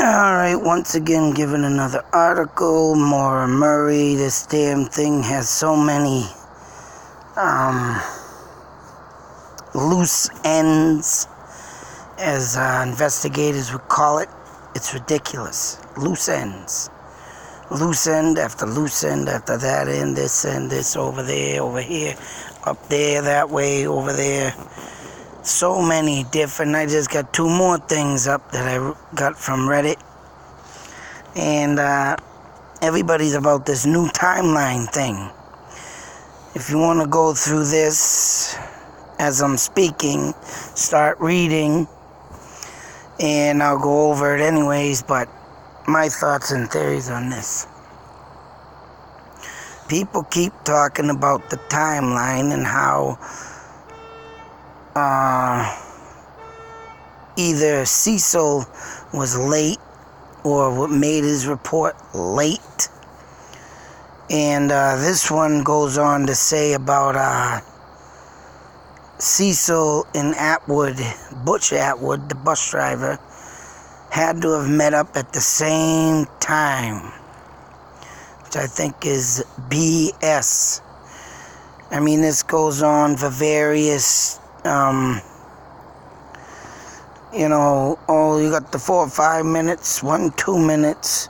Alright, once again given another article. Maura Murray. This damn thing has so many loose ends, as investigators would call it. It's ridiculous. Loose ends. Loose end after loose end after that end, this, over there, over here, up there, that way, over there. So many different. I just got two more things up that I got from Reddit. And everybody's about this new timeline thing. If you want to go through this as I'm speaking, start reading, and I'll go over it anyways, but my thoughts and theories on this. People keep talking about the timeline and how either Cecil was late or what made his report late. And this one goes on to say about Cecil and Atwood, Butch Atwood, the bus driver, had to have met up at the same time, which I think is BS. I mean, this goes on for various, you got the 4 or 5 minutes, 1, 2 minutes,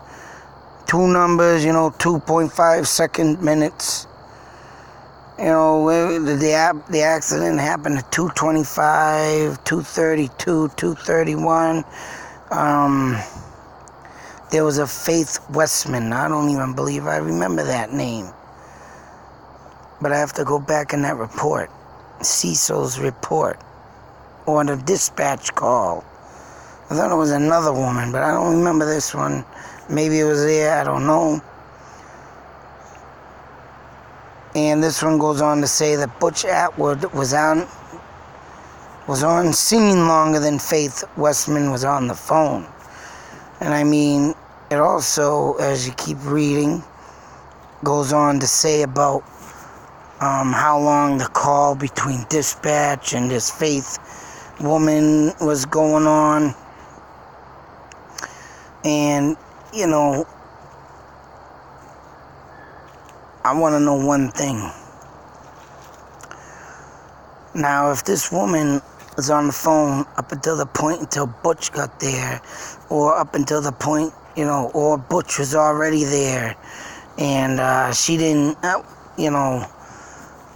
two numbers, 2.5 second minutes. The accident happened at 2:25, 2:32, 2:31. There was a Faith Westman. I don't even believe I remember that name. But I have to go back in that report. Cecil's report. Or the dispatch call. I thought it was another woman, but I don't remember this one. Maybe it was there, I don't know. And this one goes on to say that Butch Atwood was on scene longer than Faith Westman was on the phone. And I mean, it also, as you keep reading, goes on to say about how long the call between dispatch and this Faith woman was going on. And, I want to know one thing. Now, if this woman was on the phone up until the point until Butch got there, or up until the point, or Butch was already there, and she didn't,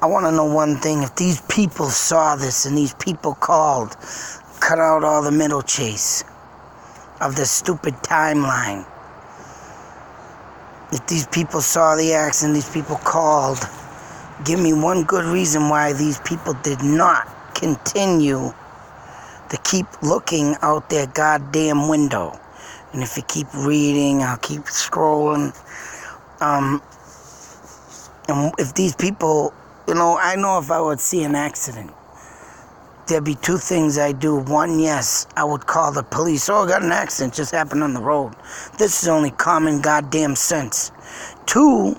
I want to know one thing. If these people saw this and these people called, cut out all the middle chase of this stupid timeline. If these people saw the accident, these people called, give me one good reason why these people did not continue to keep looking out their goddamn window. And if you keep reading, I'll keep scrolling. And if these people, I know if I would see an accident, there'd be two things I do. One, yes, I would call the police. Oh, I got an accident, just happened on the road. This is only common goddamn sense. Two,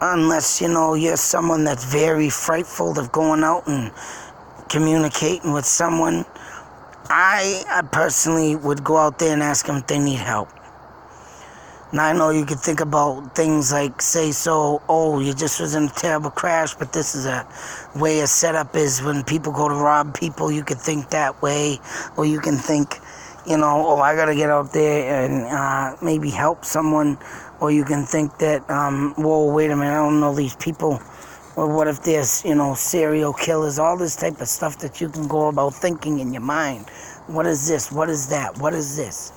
unless, you're someone that's very frightful of going out and communicating with someone, I personally would go out there and ask them if they need help. Now, I know you could think about things like, you just was in a terrible crash, but this is a way a setup is when people go to rob people, you could think that way. Or you can think, I got to get out there and maybe help someone. Or you can think that, whoa, wait a minute, I don't know these people. Or what if there's, serial killers, all this type of stuff that you can go about thinking in your mind. What is this? What is that? What is this?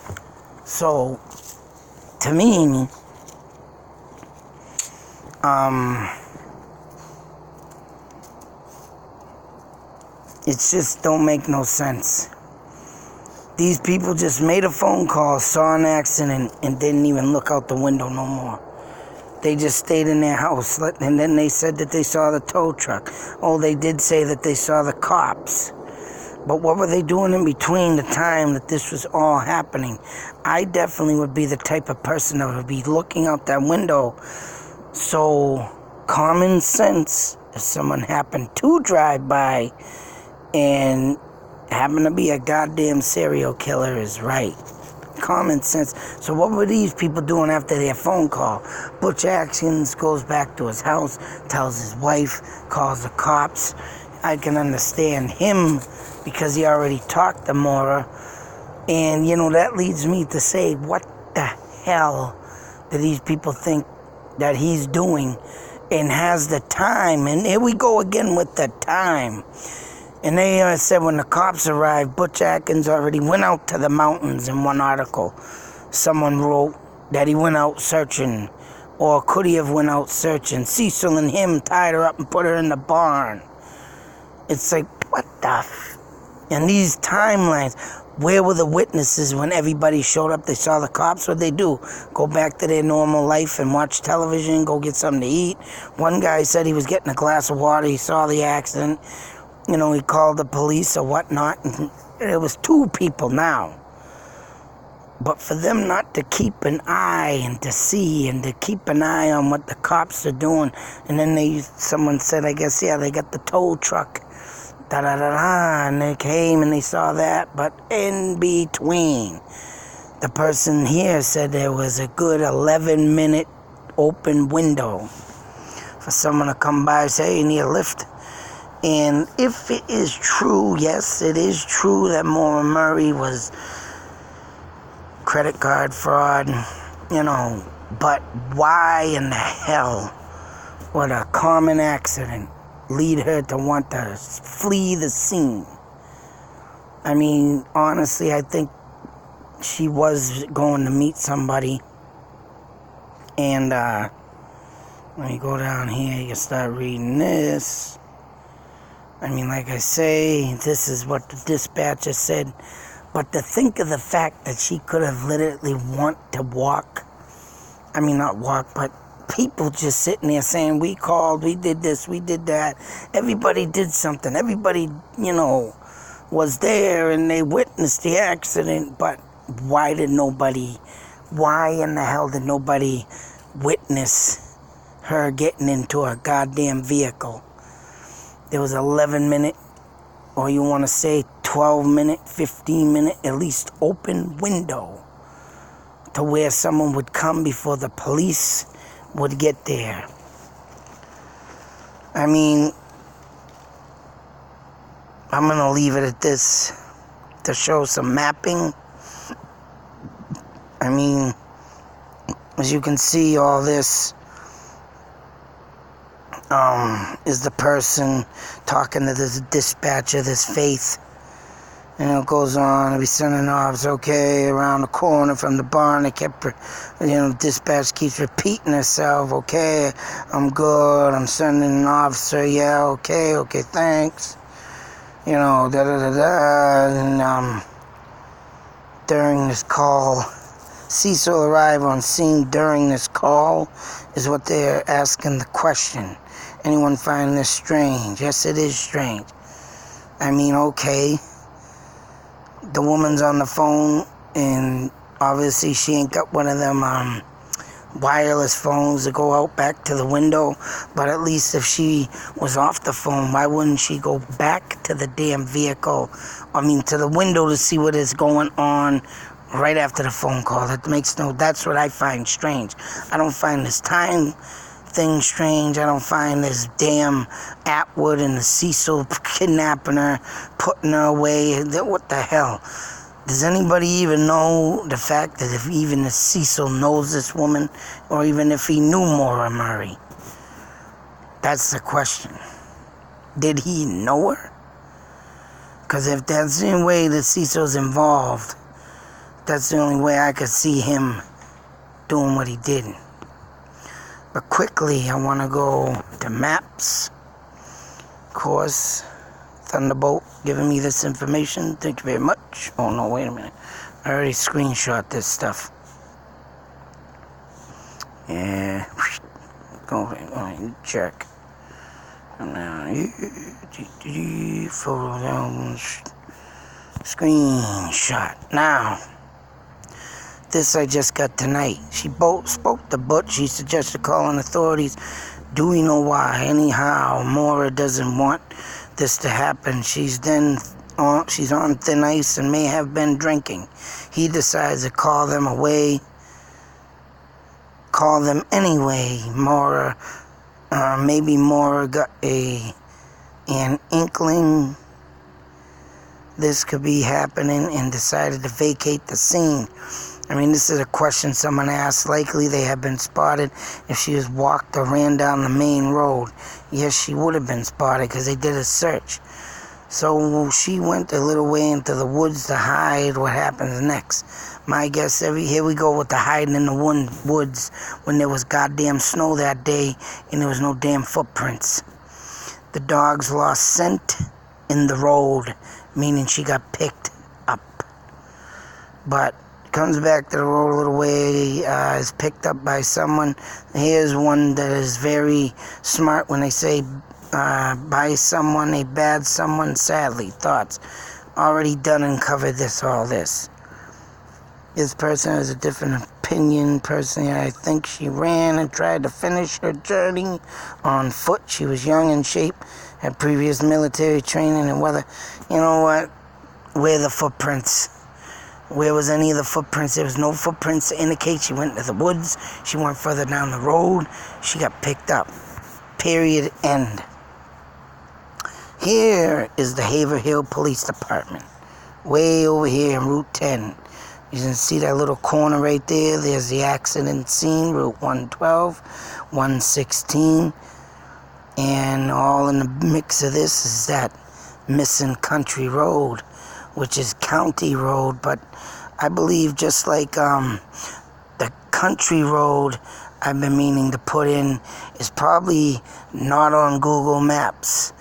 So, to me, it just don't make no sense. These people just made a phone call, saw an accident, and didn't even look out the window no more. They just stayed in their house, and then they said that they saw the tow truck. Oh, they did say that they saw the cops. But what were they doing in between the time that this was all happening? I definitely would be the type of person that would be looking out that window. So, common sense, if someone happened to drive by and happened to be a goddamn serial killer, is right. common sense. So what were these people doing after their phone call? Butch Atkins goes back to his house, tells his wife, calls the cops. I can understand him because he already talked to Maura. And, that leads me to say, what the hell do these people think that he's doing and has the time? And here we go again with the time. And they said when the cops arrived, Butch Atkins already went out to the mountains in one article. Someone wrote that he went out searching, or could he have went out searching? Cecil and him tied her up and put her in the barn. It's like, what the And these timelines, where were the witnesses when everybody showed up? They saw the cops. What'd they do? Go back to their normal life and watch television, go get something to eat? One guy said he was getting a glass of water. He saw the accident. He called the police or whatnot. And it was two people now. But for them not to keep an eye and to see and to keep an eye on what the cops are doing. And then someone said, I guess, yeah, they got the tow truck. And they came and they saw that. But in between, the person here said there was a good 11-minute open window for someone to come by and say, hey, you need a lift. And if it is true, yes, it is true that Maura Murray was credit card fraud, but why in the hell would a common accident lead her to want to flee the scene? I mean, honestly, I think she was going to meet somebody. And let me go down here. You can start reading this. I mean, like I say, this is what the dispatcher said. But to think of the fact that she could have literally want to walk. I mean, not walk, but people just sitting there saying, we called, we did this, we did that. Everybody did something. Everybody, was there and they witnessed the accident. But why in the hell did nobody witness her getting into a goddamn vehicle? There was 11-minute, or you want to say 12-minute, 15-minute, at least open window to where someone would come before the police would get there. I mean, I'm going to leave it at this to show some mapping. I mean, as you can see, all this is the person talking to this dispatcher, this Faith. And it goes on, to be sending off, okay, around the corner from the barn. They kept, dispatch keeps repeating herself, okay, I'm good, I'm sending an officer, yeah, okay, thanks. And during this call, Cecil arrived on scene during this call, is what they're asking the question. Anyone find this strange? Yes, it is strange. I mean, okay. The woman's on the phone, and obviously she ain't got one of them wireless phones to go out back to the window. But at least if she was off the phone, why wouldn't she go back to the damn vehicle? To the window to see what is going on right after the phone call. That's what I find strange. I don't find this time thing strange. I don't find this damn Atwood and the Cecil kidnapping her, putting her away. What the hell? Does anybody even know the fact that if even the Cecil knows this woman, or even if he knew Maura Murray? That's the question. Did he know her? Because if that's the only way that Cecil's involved, that's the only way I could see him doing what he did. But quickly, I want to go to maps. Of course, Thunderbolt giving me this information. Thank you very much. Oh, no, wait a minute. I already screenshot this stuff. Yeah. Go ahead, check. Now, photo down, screenshot. Now, this I just got tonight. She spoke to Butch. She suggested calling authorities. Do we know why? Anyhow, Maura doesn't want this to happen. She's then she's on thin ice and may have been drinking. He decides to call them anyway. Maybe Maura got an inkling this could be happening and decided to vacate the scene. I mean, this is a question someone asked. Likely they have been spotted if she was walked or ran down the main road. Yes, she would have been spotted because they did a search. So she went a little way into the woods to hide. What happens next? My guess, here we go with the hiding in the woods when there was goddamn snow that day and there was no damn footprints. The dogs lost scent in the road, meaning she got picked up. But comes back to the road a little way, is picked up by someone. Here's one that is very smart when they say by someone, a bad someone, sadly, thoughts. Already done and covered all this. This person has a different opinion. Personally, I think she ran and tried to finish her journey on foot. She was young in shape, had previous military training and whether, you know what, where are the footprints? Where was any of the footprints? There was no footprints to indicate she went into the woods. She went further down the road. She got picked up. Period. End. Here is the Haverhill Police Department. Way over here in Route 10. You can see that little corner right there. There's the accident scene, Route 112, 116. And all in the mix of this is that missing country road, which is county road, but I believe just like the country road I've been meaning to put in is probably not on Google Maps,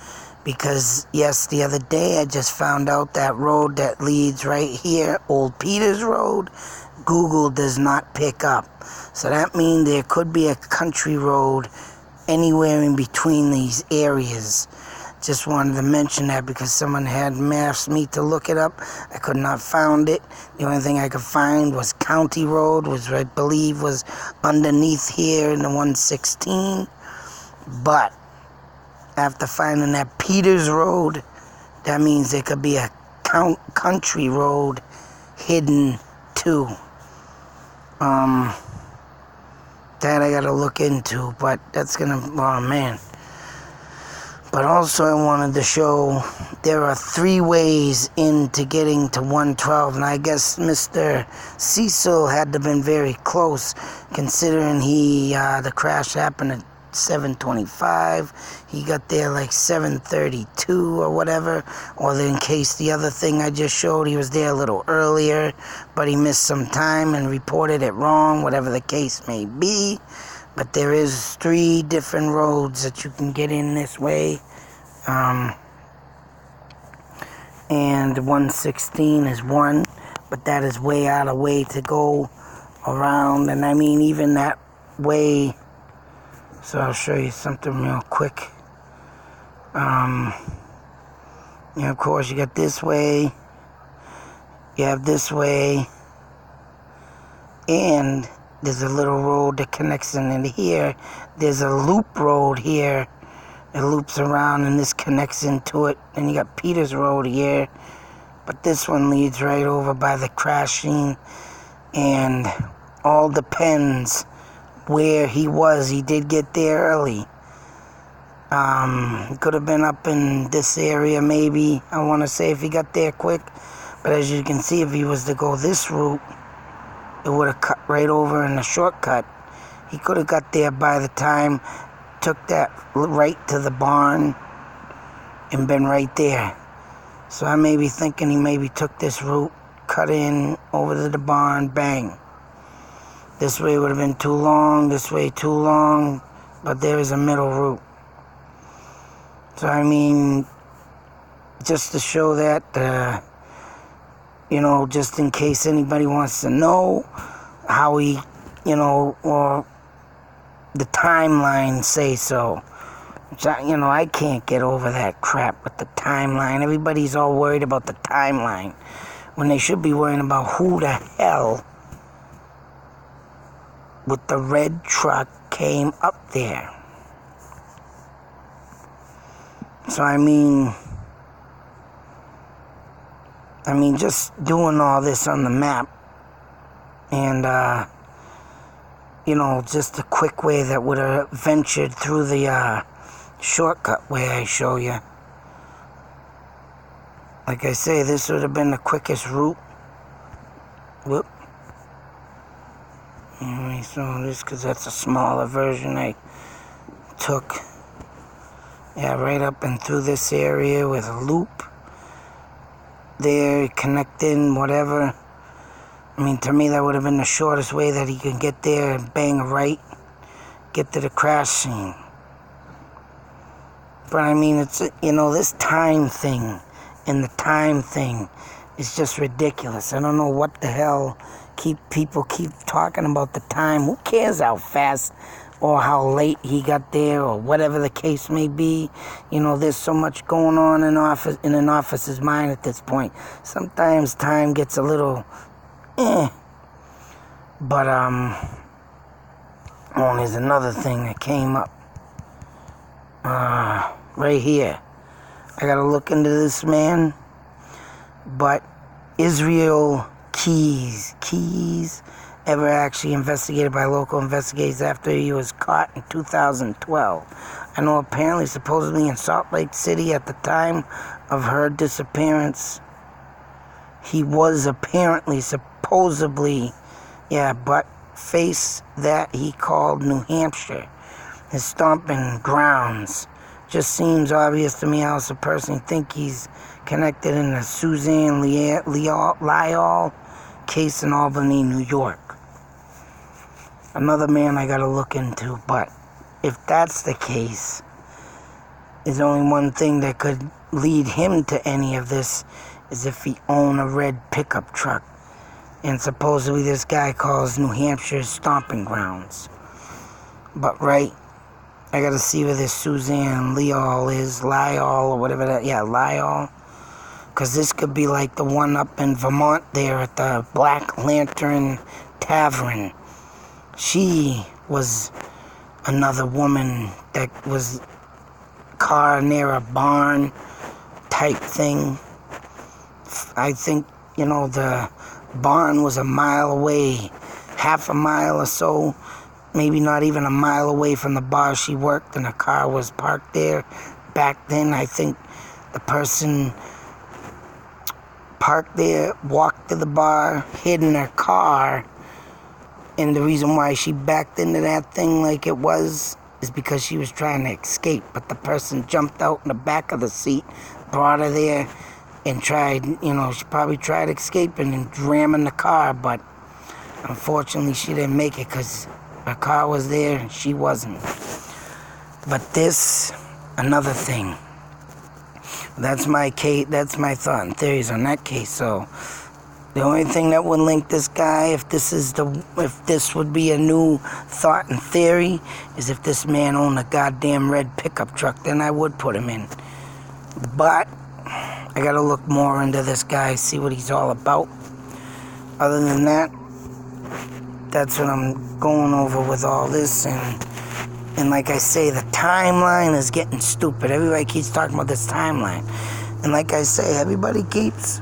because yes, the other day I just found out that road that leads right here, Old Peters Road, Google does not pick up. So that means there could be a country road anywhere in between these areas. Just wanted to mention that because someone had asked me to look it up. I could not find it. The only thing I could find was County Road, which I believe was underneath here in the 116. But after finding that Peters Road, that means there could be a country road hidden too. That I gotta look into, but that's gonna, oh man. But also I wanted to show there are 3 ways into getting to 112, and I guess Mr. Cecil had to have been very close, considering the crash happened at 7:25. He got there like 7:32 or whatever, or in case the other thing I just showed, he was there a little earlier, but he missed some time and reported it wrong, whatever the case may be. But there is 3 different roads that you can get in this way. And 116 is one, but that is way out of way to go around. And I mean, even that way, so I'll show you something real quick. Of course, you got this way, you have this way, and there's a little road that connects into here. There's a loop road here. It loops around and this connects into it. And you got Peters Road here. But this one leads right over by the crashing. And all depends where he was. He did get there early. He could have been up in this area maybe. I want to say if he got there quick. But as you can see, if he was to go this route, it would have cut right over in a shortcut. He could have got there by the time, took that right to the barn and been right there. So I may be thinking he maybe took this route, cut in over to the barn, bang. This way would have been too long, this way too long, but there is a middle route. So I mean, just to show that, just in case anybody wants to know how he, or the timeline say so. Which I can't get over that crap with the timeline. Everybody's all worried about the timeline when they should be worrying about who the hell with the red truck came up there. So I mean, I mean, just doing all this on the map and, just a quick way that would have ventured through the shortcut way I show you. Like I say, this would have been the quickest route. Whoop. Let me show this because that's a smaller version I took. Yeah, right up and through this area with a loop. There, connecting, whatever. I mean, to me, that would have been the shortest way that he could get there and bang a right, get to the crash scene. But I mean, it's, this time thing and the time thing is just ridiculous. I don't know what the hell people keep talking about the time. Who cares how fast or how late he got there or whatever the case may be? There's so much going on in an officer's mind at this point. Sometimes time gets a little But, there's another thing that came up. Right here. I gotta look into this man. But Israel Keys ever actually investigated by local investigators after he was caught in 2012. I know apparently, supposedly in Salt Lake City at the time of her disappearance, he was apparently, supposedly, but face that he called New Hampshire his stomping grounds. Just seems obvious to me how a person think he's connected in the Suzanne Lyall case in Albany, New York. Another man I gotta look into, but if that's the case, there's only one thing that could lead him to any of this is if he owned a red pickup truck. And supposedly this guy calls New Hampshire stomping grounds. But right, I gotta see where this Suzanne Lyall is, Lyall or whatever that, Lyall. Because this could be like the one up in Vermont there at the Black Lantern Tavern. She was another woman that was car near a barn type thing. I think, the barn was a mile away, half a mile or so, maybe not even a mile away from the bar she worked, and the car was parked there. Back then, I think the person parked there, walked to the bar, hid in her car, and the reason why she backed into that thing like it was is because she was trying to escape, but the person jumped out in the back of the seat, brought her there, and tried, she probably tried escaping and ramming the car, but unfortunately she didn't make it because her car was there and she wasn't. But this, another thing. That's my case, that's my thought and theories on that case. So the only thing that would link this guy, if this would be a new thought and theory, is if this man owned a goddamn red pickup truck, then I would put him in. But I gotta look more into this guy, see what he's all about. Other than that, that's what I'm going over with all this. And like I say, the timeline is getting stupid. Everybody keeps talking about this timeline. And like I say, everybody keeps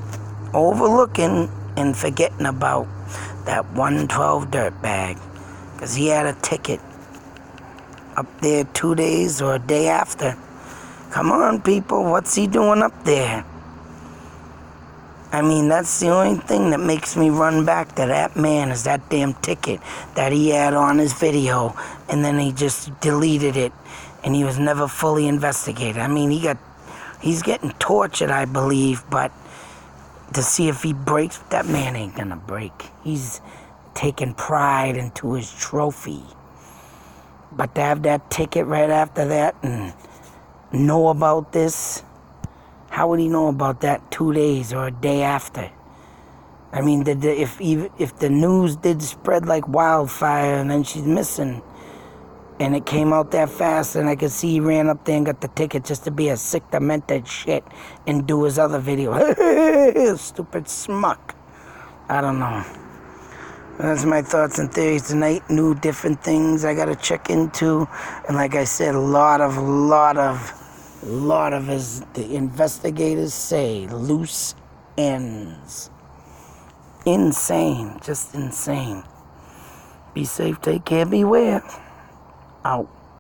overlooking and forgetting about that 112 dirtbag. Because he had a ticket up there 2 days or a day after. Come on, people, what's he doing up there? I mean, that's the only thing that makes me run back to that man is that damn ticket that he had on his video, and then he just deleted it, and he was never fully investigated. I mean, he's getting tortured, I believe, but to see if he breaks, that man ain't gonna break. He's taking pride into his trophy. But to have that ticket right after that and know about this, how would he know about that 2 days or a day after? I mean, if the news did spread like wildfire and then she's missing, and it came out that fast, and I could see he ran up there and got the ticket just to be a sick, demented shit and do his other video. Stupid smuck. I don't know. That's my thoughts and theories tonight. New different things I gotta check into, and like I said, a lot of as the investigators say, loose ends. Insane. Just insane. Be safe, take care, beware. Out.